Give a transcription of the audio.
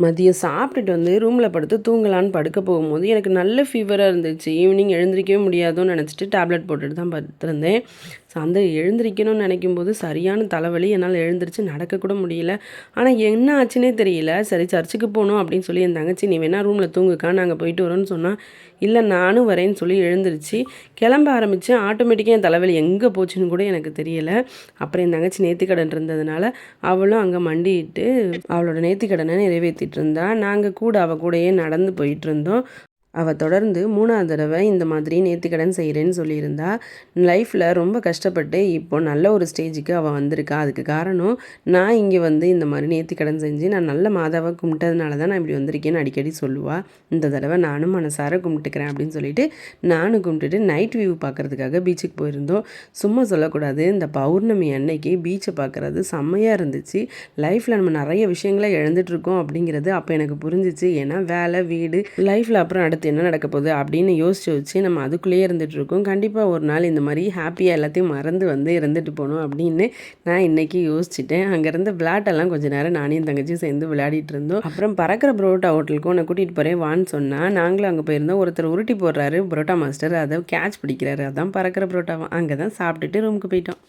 மதியம் சாப்பிட்டுட்டு வந்து ரூமில் படுத்து தூங்கலான்னு படுக்க போகும்போது எனக்கு நல்ல ஃபீவராக இருந்துச்சு. ஈவினிங் எழுந்திரிக்கவே முடியாதோன்னு நினச்சிட்டு டேப்லெட் போட்டுட்டு தான் படுத்திருந்தேன். ஸோ அந்த எழுந்திரிக்கணும்னு நினைக்கும்போது சரியான தலைவலி. என்னால் எழுந்திரிச்சு நடக்கக்கூட முடியல. ஆனால் என்ன ஆச்சுன்னே தெரியல. சரி சர்ச்சுக்கு போகணும் அப்படின்னு சொல்லி என் தங்கச்சி, நீ வேணா ரூமில் தூங்குக்கா, நாங்கள் போயிட்டு வரோன்னு சொன்னால், இல்லை நானும் வரேன்னு சொல்லி எழுந்திரிச்சு கிளம்ப ஆரம்பித்து ஆட்டோமேட்டிக்காக என் தலைவலி எங்கே போச்சுன்னு கூட எனக்கு தெரியலை. அப்புறம் என் தங்கச்சி நேர்த்திக்கடன் இருந்ததுனால அவளும் அங்கே மண்டிட்டு அவளோட நேர்த்திக்கடனை நிறைவேற்றிட்டு இருந்தா. நாங்கள் கூட அவள் கூடயே நடந்து போயிட்டு இருந்தோம். அவள் தொடர்ந்து 3வது தடவை இந்த மாதிரி நேர்த்திக்கடன் செய்கிறேன்னு சொல்லியிருந்தா. லைஃப்பில் ரொம்ப கஷ்டப்பட்டு இப்போ நல்ல ஒரு ஸ்டேஜுக்கு அவள் வந்திருக்கா. அதுக்கு காரணம் நான் இங்கே வந்து இந்த மாதிரி நேர்த்திக்கடன் செஞ்சு நான் நல்ல மாதாவை கும்பிட்டதுனால தான் நான் இப்படி வந்திருக்கேன்னு அடிக்கடி சொல்லுவாள். இந்த தடவை நானும் மனசார கும்பிட்டுக்கிறேன் அப்படின்னு சொல்லிட்டு நானும் கும்பிட்டுட்டு நைட் வியூ பார்க்குறதுக்காக பீச்சுக்கு போயிருந்தோம். சும்மா சொல்லக்கூடாது, இந்த பௌர்ணமி அன்னைக்கு பீச்சை பார்க்குறது செம்மையாக இருந்துச்சு. லைஃப்பில் நம்ம நிறைய விஷயங்களை இழந்துட்டுருக்கோம் அப்படிங்கிறது அப்போ எனக்கு புரிஞ்சிச்சு. ஏன்னா வேலை, வீடு, லைஃப்பில் அப்புறம் அடுத்து என்ன நடக்க போகுது அப்படின்னு யோசிச்சு வச்சு நம்ம அதுக்குள்ளேயே இருந்துகிட்ருக்கோம். கண்டிப்பாக ஒரு நாள் இந்த மாதிரி ஹாப்பியாக எல்லாத்தையும் மறந்து வந்து இருந்துட்டு போகணும் அப்படின்னு நான் இன்றைக்கி யோசிச்சுட்டேன். அங்கேருந்து விளையாட்டெல்லாம் கொஞ்சம் நேரம் நானும் தங்கச்சியும் சேர்ந்து விளையாடிட்டு இருந்தோம். அப்புறம் பறக்கிற பரோட்டா ஹோட்டலுக்கு உன்னை கூட்டிகிட்டு போகிறேன் வான்னு சொன்னால் நாங்களும் அங்கே போயிருந்தோம். ஒருத்தர் உருட்டி போடுறாரு பரோட்டா மாஸ்டர், அதை கேட்ச் பிடிக்கிறாரு. அதான் பறக்கிற பரோட்டாவை. அங்கே தான் சாப்பிட்டுட்டு ரூமுக்கு போயிட்டோம்.